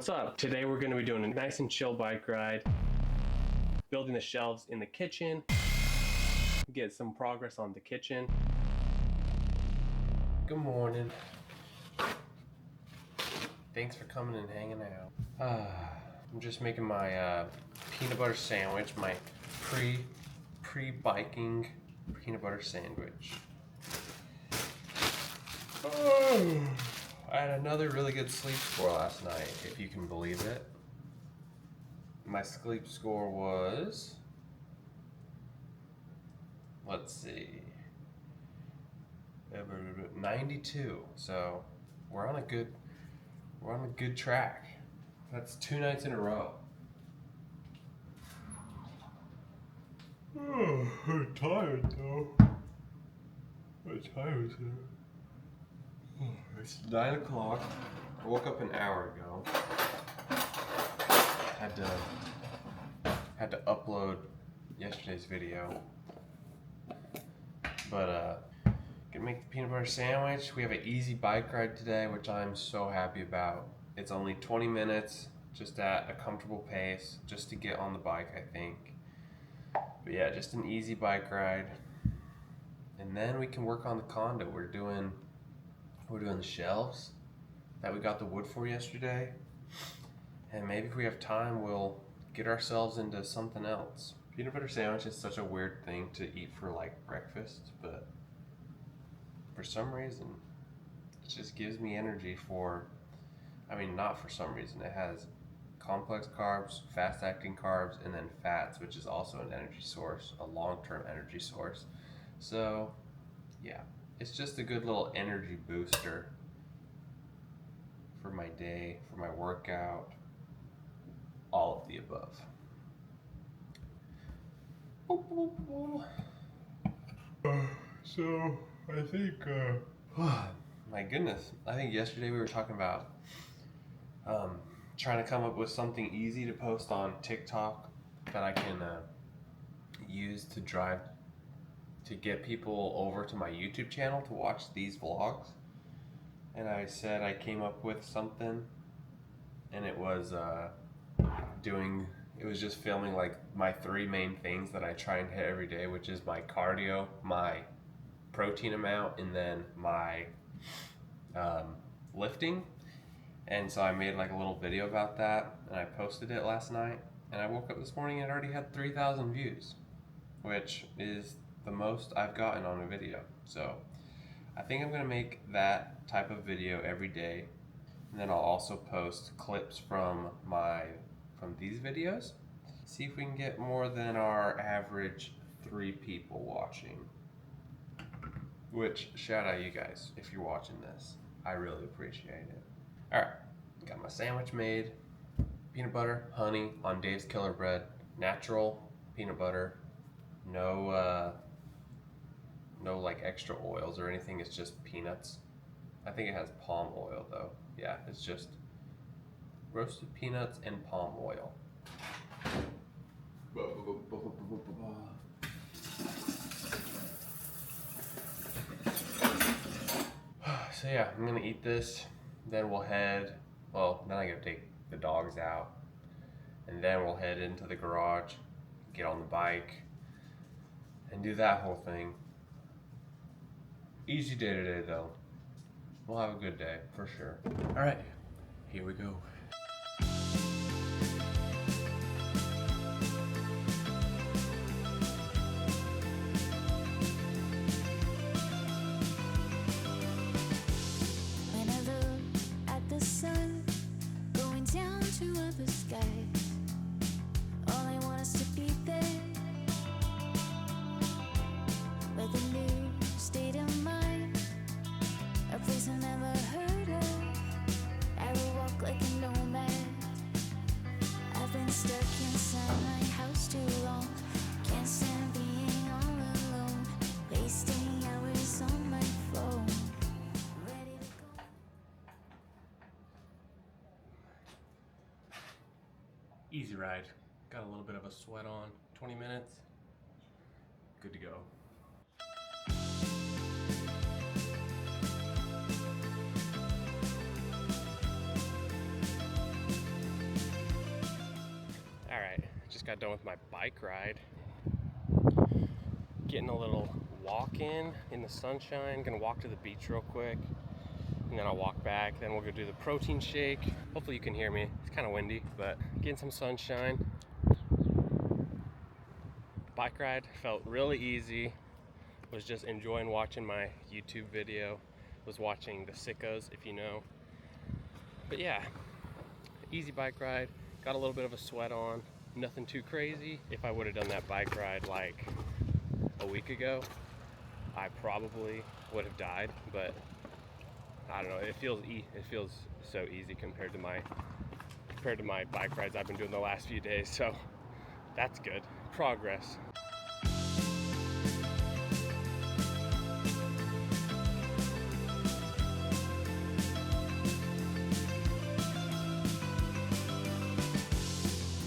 What's up? Today we're going to be doing a nice and chill bike ride, building the shelves in the kitchen, get some progress on the kitchen. Good morning. Thanks for coming and hanging out. I'm just making my peanut butter sandwich, my pre-biking peanut butter sandwich. I had another really good sleep score last night, if you can believe it. My sleep score was, let's see, 92. So we're on a good track. That's 2 nights in a row. Oh, I'm tired though. What time is it? It's 9 o'clock. I woke up an hour ago. Had to upload yesterday's video. But gonna make the peanut butter sandwich. We have an easy bike ride today, which I'm so happy about. It's only 20 minutes, just at a comfortable pace, just to get on the bike, I think. But yeah, just an easy bike ride. And then we can work on the condo. We're doing the shelves that we got the wood for yesterday, and maybe if we have time we'll get ourselves into something else. Peanut butter sandwich is such a weird thing to eat for like breakfast, but for some reason it just gives me energy for, not for some reason, it has complex carbs, fast acting carbs, and then fats, which is also an energy source, a long-term energy source. So yeah, it's just a good little energy booster for my day, for my workout, all of the above. So I think, my goodness, I think yesterday we were talking about trying to come up with something easy to post on TikTok that I can use to get people over to my YouTube channel to watch these vlogs. And I said I came up with something, and it was just filming like my 3 main things that I try and hit every day, which is my cardio, my protein amount, and then my lifting. And so I made like a little video about that, and I posted it last night, and I woke up this morning and it already had 3,000 views, which is the most I've gotten on a video. So I think I'm gonna make that type of video every day, and then I'll also post clips from these videos. See if we can get more than our average 3 people watching. Which, shout out you guys if you're watching this. I really appreciate it. Alright, got my sandwich made. Peanut butter, honey on Dave's Killer Bread. Natural peanut butter. No like extra oils or anything, it's just peanuts. I think it has palm oil though. Yeah, it's just roasted peanuts and palm oil. So yeah, I'm gonna eat this, then we'll then I gotta take the dogs out, and then we'll head into the garage, get on the bike, and do that whole thing. Easy day today though. We'll have a good day for sure. All right, here we go. When I look at the sun going down toward the sky, all I want is to be there with a new state of mind, a place I never heard of. I will walk like a nomad. I've been stuck inside my house too long. Can't stand being all alone, wasting hours on my phone. Ready to go. Easy ride. Got a little bit of a sweat on. 20 minutes. Good to go. just got done with my bike ride. Getting a little walk in the sunshine. Gonna walk to the beach real quick, and then I'll walk back. Then we'll go do the protein shake. Hopefully you can hear me. It's kind of windy, but getting some sunshine. Bike ride felt really easy. Was just enjoying watching my YouTube video. Was watching the Sickos, if you know. But yeah, easy bike ride. Got a little bit of a sweat on. Nothing too crazy. If I would have done that bike ride like a week ago, I probably would have died. But I don't know. It feels so easy compared to my bike rides I've been doing the last few days. So that's good. Progress.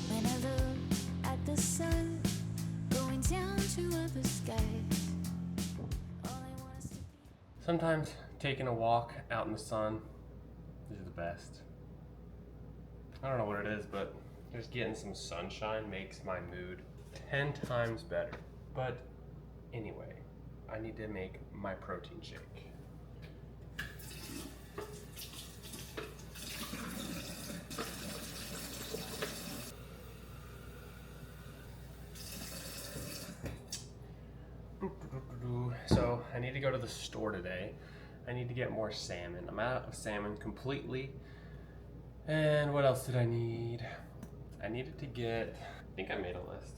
When I look at the sun going down to the skies, all I want is to be. Sometimes taking a walk out in the sun is the best. I don't know what it is, but just getting some sunshine makes my mood 10 times better. But anyway, I need to make my protein shake. So I need to go to the store today. I need to get more salmon. I'm out of salmon completely. And what else did I need? I needed to get, I think I made a list.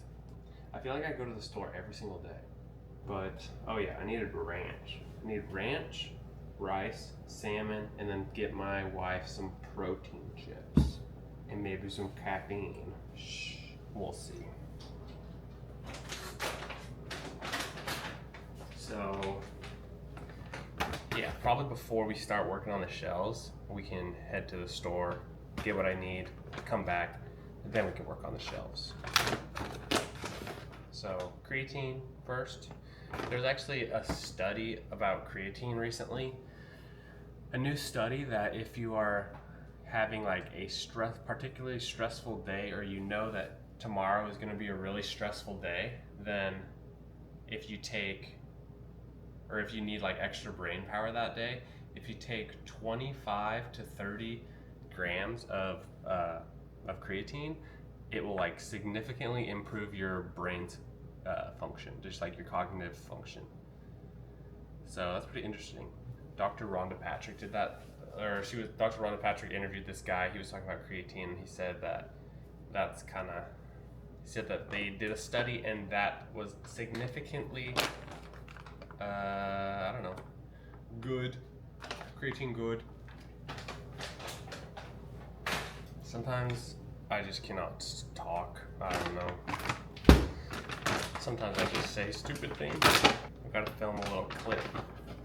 I feel like I go to the store every single day. But, oh yeah, I needed ranch. I need ranch, rice, salmon, and then get my wife some protein chips. And maybe some caffeine. Shh, we'll see. So, yeah, probably before we start working on the shelves, we can head to the store, get what I need, come back, and then we can work on the shelves. So, creatine first. There's actually a study about creatine recently. A new study that if you are having like a particularly stressful day, or you know that tomorrow is going to be a really stressful day, then if you take, or if you need like extra brain power that day, if you take 25 to 30 grams of creatine, it will like significantly improve your brain's function, just like your cognitive function. So that's pretty interesting. Dr. Rhonda Patrick did that, Dr. Rhonda Patrick interviewed this guy. He was talking about creatine, and he said that he said that they did a study and that was significantly I don't know, good. Creatine good. Sometimes I just cannot talk. I don't know. Sometimes I just say stupid things. I've got to film a little clip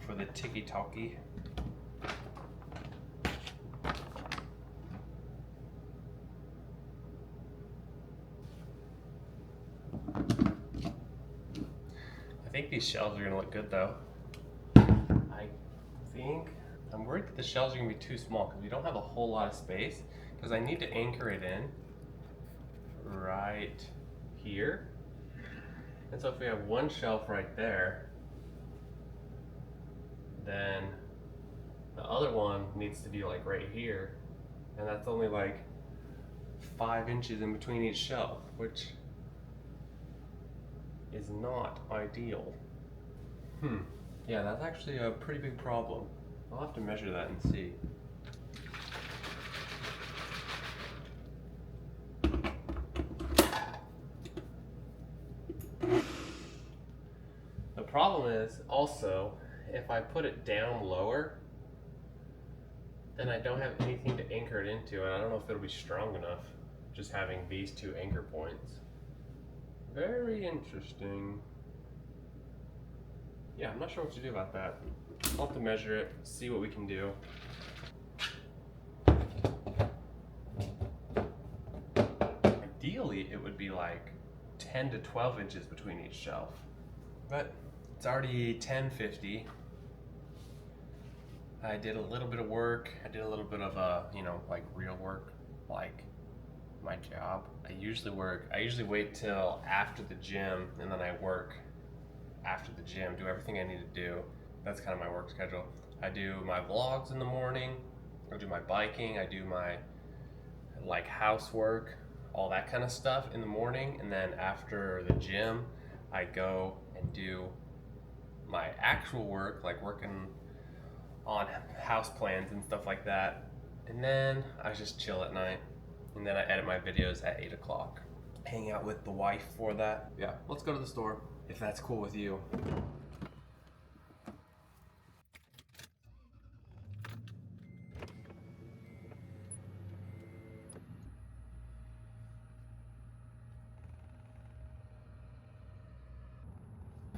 for the tiki-talkie. I think these shelves are gonna look good though. I think, I'm worried that the shelves are gonna be too small because we don't have a whole lot of space, because I need to anchor it in right here. And so if we have one shelf right there, then the other one needs to be like right here. And that's only like 5 inches in between each shelf, which is not ideal. Yeah, that's actually a pretty big problem. I'll have to measure that and see. The problem is also, if I put it down lower, then I don't have anything to anchor it into, and I don't know if it'll be strong enough just having these two anchor points. Very interesting. Yeah, I'm not sure what to do about that. I'll have to measure it, see what we can do. Ideally, it would be like 10 to 12 inches between each shelf. But it's already 10:50. I did a little bit of work. I did a little bit of, like real work, like my job. I usually wait till after the gym, and then I work after the gym, do everything I need to do. That's kind of my work schedule. I do my vlogs in the morning, I do my biking, I do my like housework, all that kind of stuff in the morning, and then after the gym, I go and do my actual work, like working on house plans and stuff like that. And then I just chill at night, and then I edit my videos at 8 o'clock. Hang out with the wife for that. Yeah, let's go to the store if that's cool with you.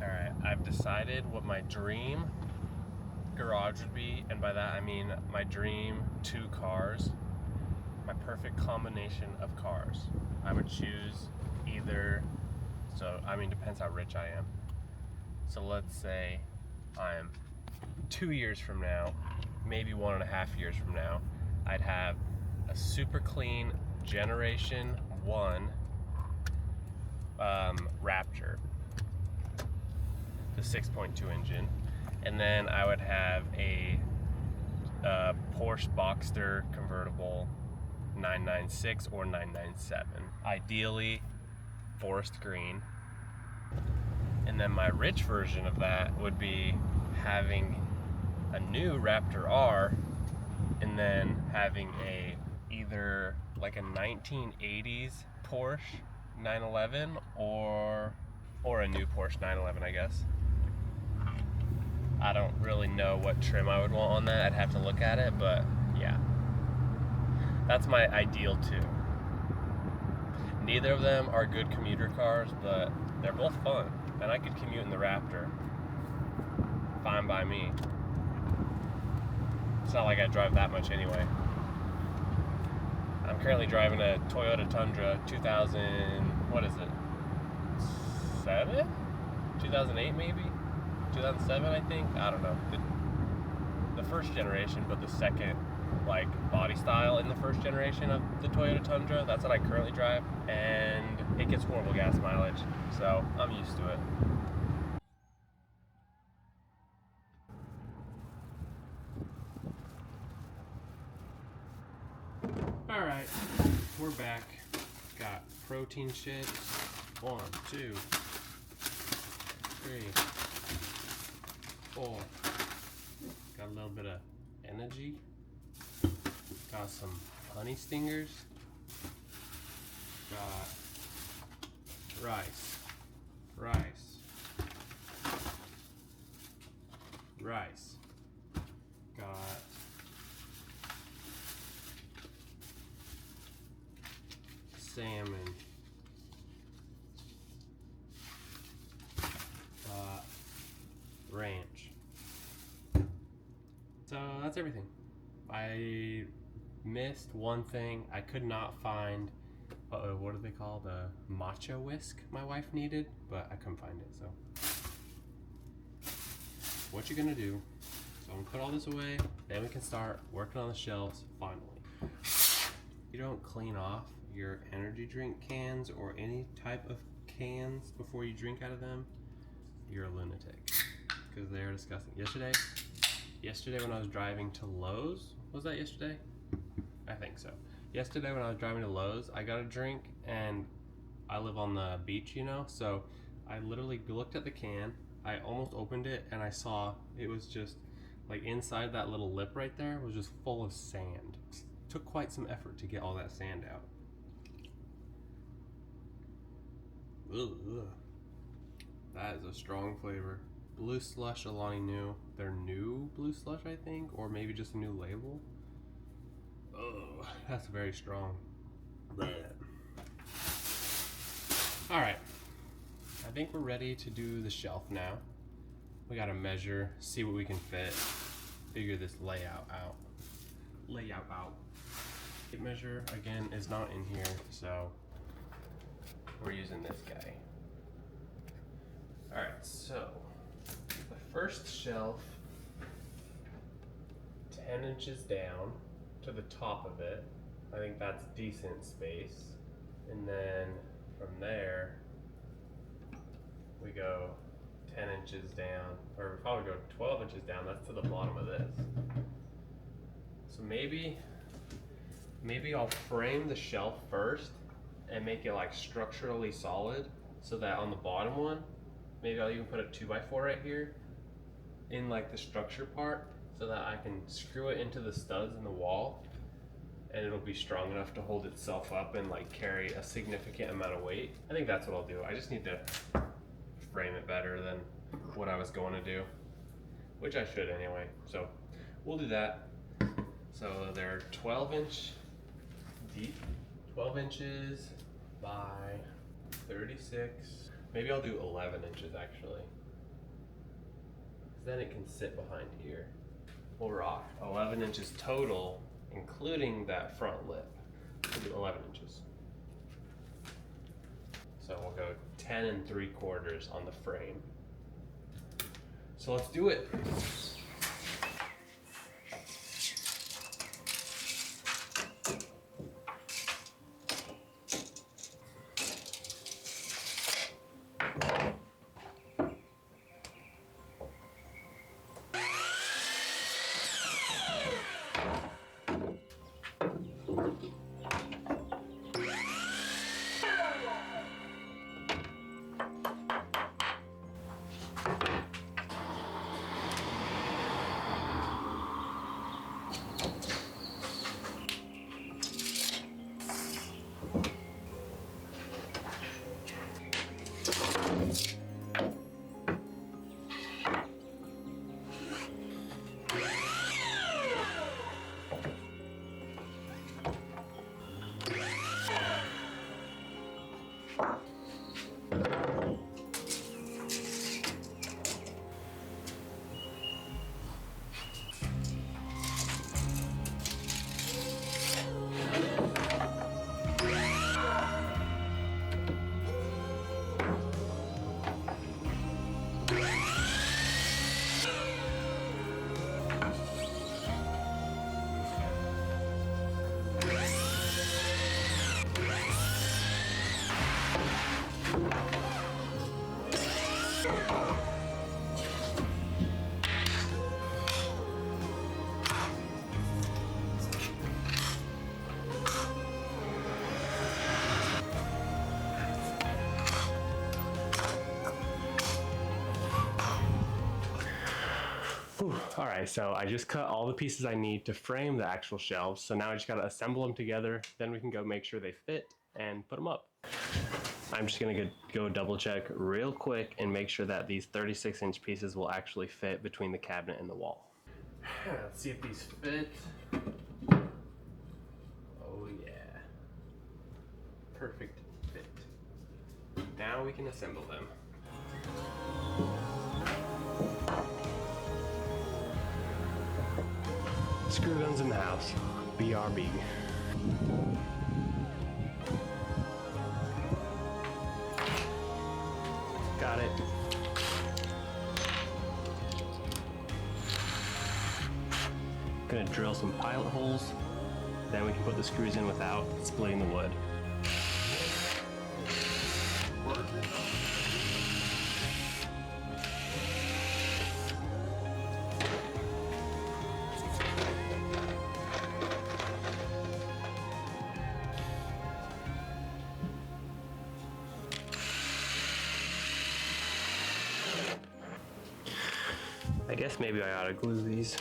Alright, I've decided what my dream garage would be, and by that I mean my dream 2 cars, my perfect combination of cars. I would choose either, so I mean, depends how rich I am. So let's say I'm 2 years from now, maybe 1.5 years from now, I'd have a super clean Generation 1 Raptor, the 6.2 engine, and then I would have a Porsche Boxster convertible 996 or 997, ideally forest green. And then my rich version of that would be having a new Raptor R, and then having either like a 1980s Porsche 911 or a new Porsche 911, I guess. I don't really know what trim I would want on that. I'd have to look at it, but yeah. That's my ideal too. Neither of them are good commuter cars, but they're both fun, and I could commute in the Raptor. Fine by me. It's not like I drive that much anyway. I'm currently driving a Toyota Tundra 2000, what is it? 7? 2008 maybe? 2007 I think? I don't know. The first generation, but the second like body style in the first generation of the Toyota Tundra. That's what I currently drive, and it gets horrible gas mileage, so I'm used to it. Alright, we're back. Got protein shakes. 1, 2, 3, 4. Got a little bit of energy. Got some honey stingers. Got rice. Got salmon. Got ranch. So that's everything. I missed one thing. I could not find, what do they call, the matcha whisk my wife needed, but I couldn't find it, so. What you're gonna do, so I'm gonna put all this away, then we can start working on the shelves, finally. You don't clean off your energy drink cans or any type of cans before you drink out of them, you're a lunatic, because they are disgusting. Yesterday when I was driving to Lowe's, was that yesterday? I think so. Yesterday when I was driving to Lowe's, I got a drink, and I live on the beach, you know, so I literally looked at the can, I almost opened it, and I saw it was just, like inside that little lip right there was just full of sand. It took quite some effort to get all that sand out. Ugh. That is a strong flavor. Blue Slush Alani Nu. Their new Blue Slush, I think, or maybe just a new label. Oh, that's very strong. Alright, I think we're ready to do the shelf now. We gotta measure, see what we can fit, figure this layout out. Tape measure, again, is not in here, so we're using this guy. Alright, so the first shelf, 10 inches down to the top of it, I think that's decent space. And then from there, we go 10 inches down, or we probably go 12 inches down. That's to the bottom of this. So maybe I'll frame the shelf first and make it like structurally solid, so that on the bottom one, maybe I'll even put a 2x4 right here in like the structure part, so that I can screw it into the studs in the wall and it'll be strong enough to hold itself up and like carry a significant amount of weight. I think that's what I'll do. I just need to frame it better than what I was going to do, which I should anyway. So we'll do that. So they're 12-inch deep, 12 inches by 36. Maybe I'll do 11 inches actually. Then it can sit behind here. We'll rock 11 inches total, including that front lip. We'll do 11 inches. So we'll go 10 3/4 on the frame. So let's do it. All right, so I just cut all the pieces I need to frame the actual shelves. So now I just gotta assemble them together. Then we can go make sure they fit and put them up. I'm just gonna go double check real quick and make sure that these 36-inch pieces will actually fit between the cabinet and the wall. Let's see if these fit. Oh yeah. Perfect fit. Now we can assemble them. Screw guns in the house. BRB. Got it. Gonna drill some pilot holes. Then we can put the screws in without splitting the wood. I guess maybe I ought to glue these.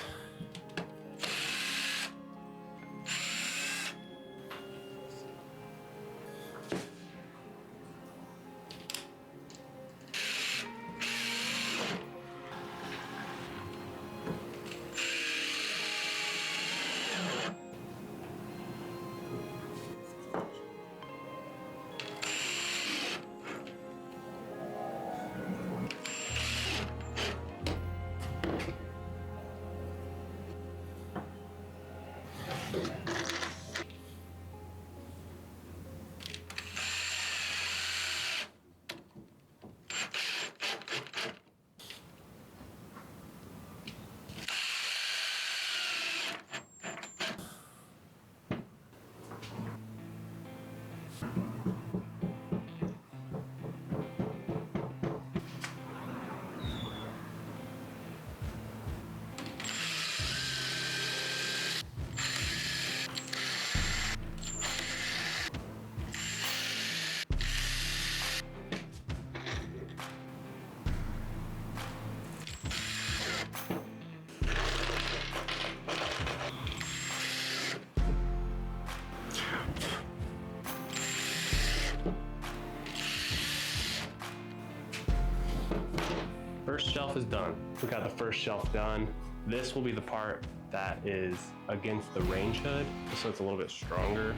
First shelf is done. We got the first shelf done. This will be the part that is against the range hood, so it's a little bit stronger.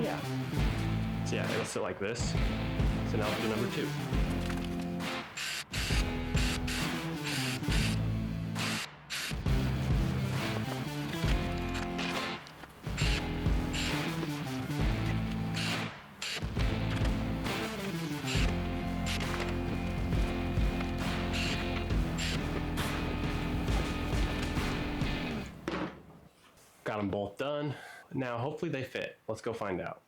Yeah. So yeah, it'll sit like this. So now we'll do number 2. Got them both done. Now hopefully they fit. Let's go find out.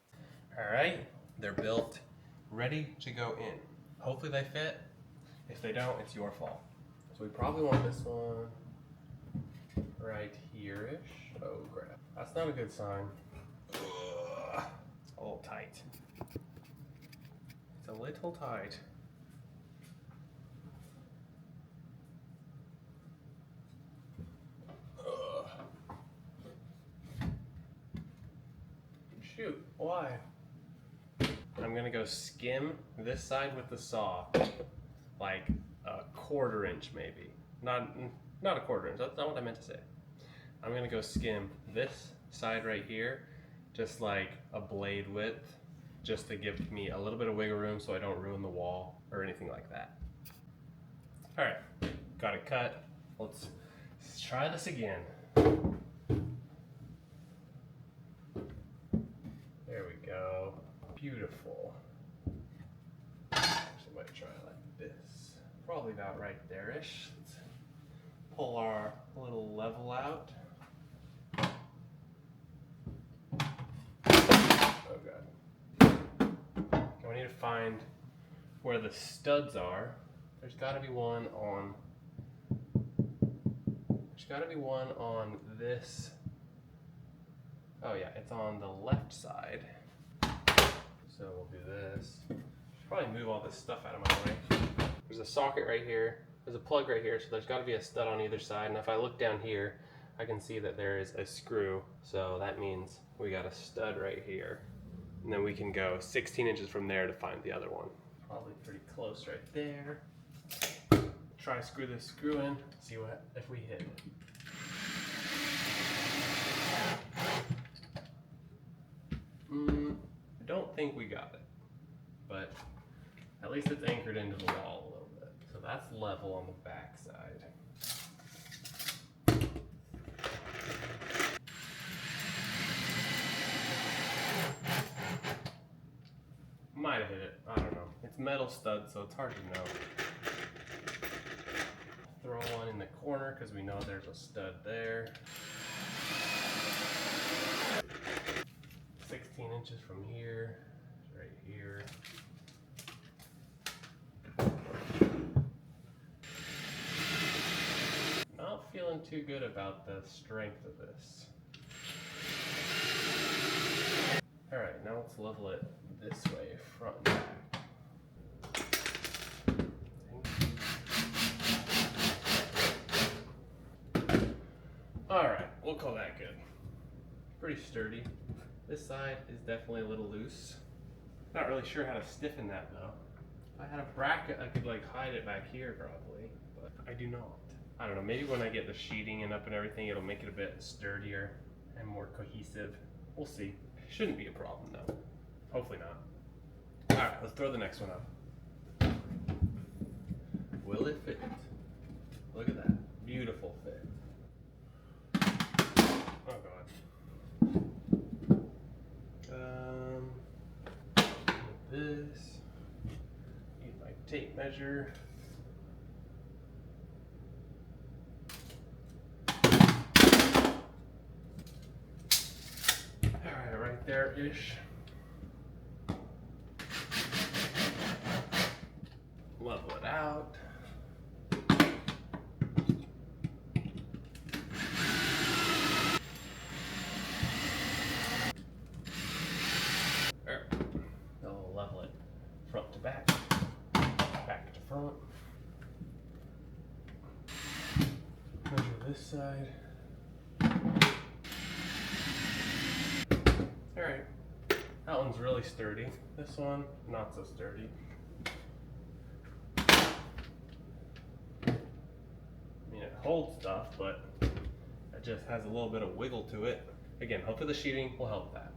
All right, they're built, ready to go in. Hopefully they fit. If they don't, it's your fault. So we probably want this one right here-ish. Oh crap, that's not a good sign. Ugh. A little tight. It's a little tight. Shoot, why? I'm gonna go skim this side with the saw, like a 1/4 inch maybe. Not a 1/4 inch, that's not what I meant to say. I'm gonna go skim this side right here, just like a blade width, just to give me a little bit of wiggle room so I don't ruin the wall or anything like that. All right, got it cut. Let's try this again. There we go. Beautiful. Actually, might try it like this. Probably about right there-ish. Let's pull our little level out. Oh god. Okay, we need to find where the studs are. There's gotta be one on. There's gotta be one on this. Oh yeah, it's on the left side. So we'll do this. Should probably move all this stuff out of my way. There's a socket right here. There's a plug right here, so there's got to be a stud on either side. And if I look down here, I can see that there is a screw. So that means we got a stud right here. And then we can go 16 inches from there to find the other one. Probably pretty close right there. Try screw this screw in, see what if we hit it. I don't think we got it, but at least it's anchored into the wall a little bit. So that's level on the back side. Might have hit it, I don't know. It's metal stud, so it's hard to know. Throw one in the corner because we know there's a stud there. 16 inches from here, right here. Not feeling too good about the strength of this. All right, now let's level it this way, front and back. All right, we'll call that good. Pretty sturdy. This side is definitely a little loose. Not really sure how to stiffen that though. If I had a bracket, I could like hide it back here probably, but I do not. I don't know, maybe when I get the sheeting and up and everything, it'll make it a bit sturdier and more cohesive. We'll see. Shouldn't be a problem though. Hopefully not. All right, let's throw the next one up. Will it fit? Look at that, beautiful fit. Oh god. This. Use my tape measure. Alright, right there-ish. this side. Alright, that one's really sturdy. This one, not so sturdy. I mean, it holds stuff, but it just has a little bit of wiggle to it. Again, hopefully the sheeting will help that.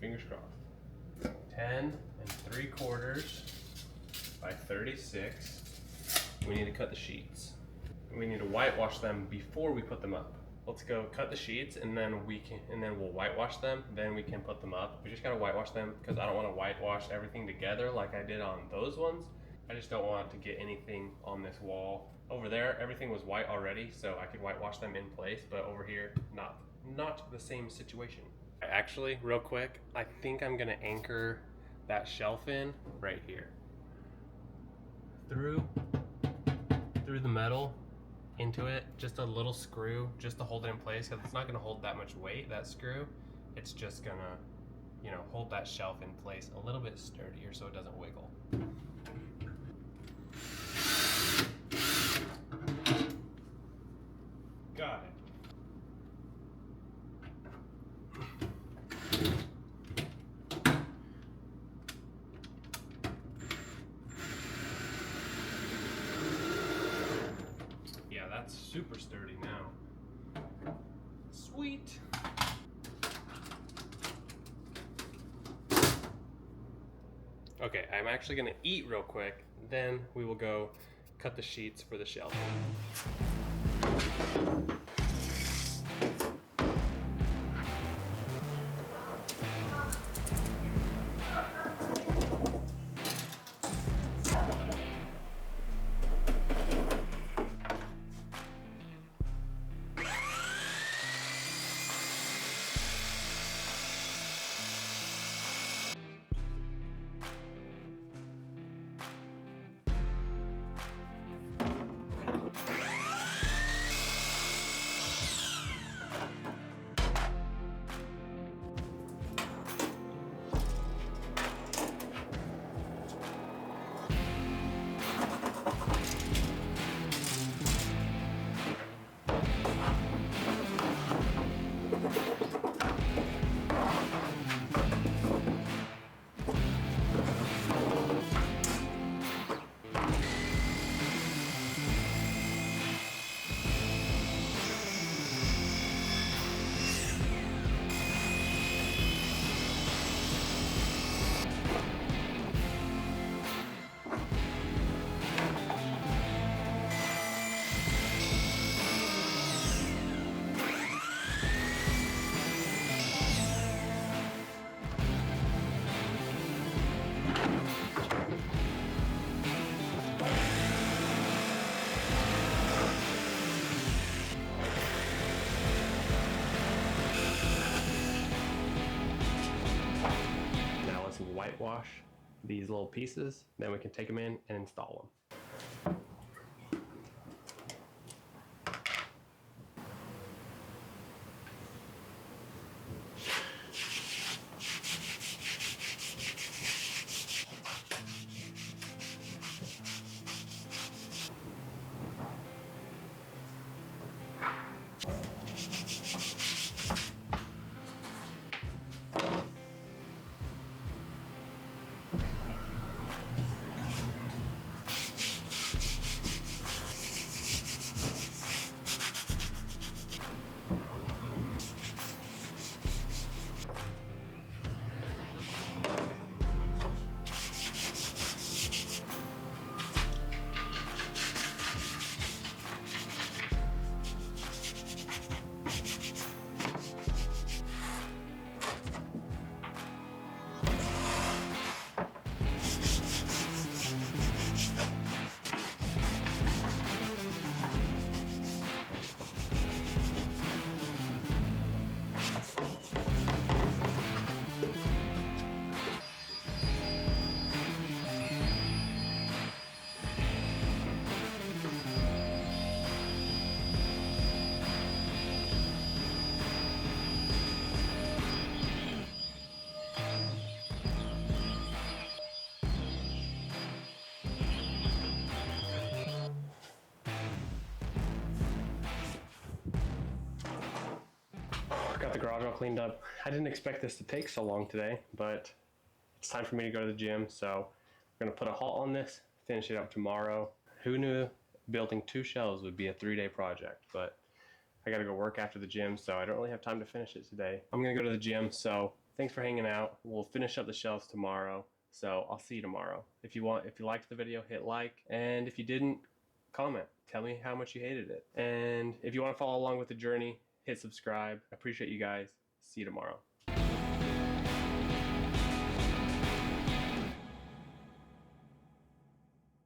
Fingers crossed. 10 3/4 by 36. We need to cut the sheets. We need to whitewash them before we put them up. Let's go cut the sheets and then we'll whitewash them. Then we can put them up. We just gotta whitewash them because I don't want to whitewash everything together like I did on those ones. I just don't want to get anything on this wall. Over there, everything was white already, so I could whitewash them in place, but over here, not the same situation. Actually, real quick, I think I'm gonna anchor that shelf in right here. Through the metal into it, just a little screw just to hold it in place, because it's not gonna hold that much weight, that screw. It's just gonna, you know, hold that shelf in place a little bit sturdier so it doesn't wiggle. Got it. Yeah, that's super sturdy now. Sweet. Okay, I'm actually gonna eat real quick, then we will go cut the sheets for the shelf. Whitewash these little pieces, then we can take them in and install them. the garage all cleaned up. I didn't expect this to take so long today, but it's time for me to go to the gym. So we're gonna put a halt on this, finish it up tomorrow. Who knew building 2 shelves would be a 3-day project, but I gotta go work after the gym, so I don't really have time to finish it today. I'm gonna go to the gym, so thanks for hanging out. We'll finish up the shelves tomorrow, so I'll see you tomorrow. If you liked the video, hit like, and if you didn't, comment. Tell me how much you hated it. And if you want to follow along with the journey, hit subscribe. I appreciate you guys. See you tomorrow.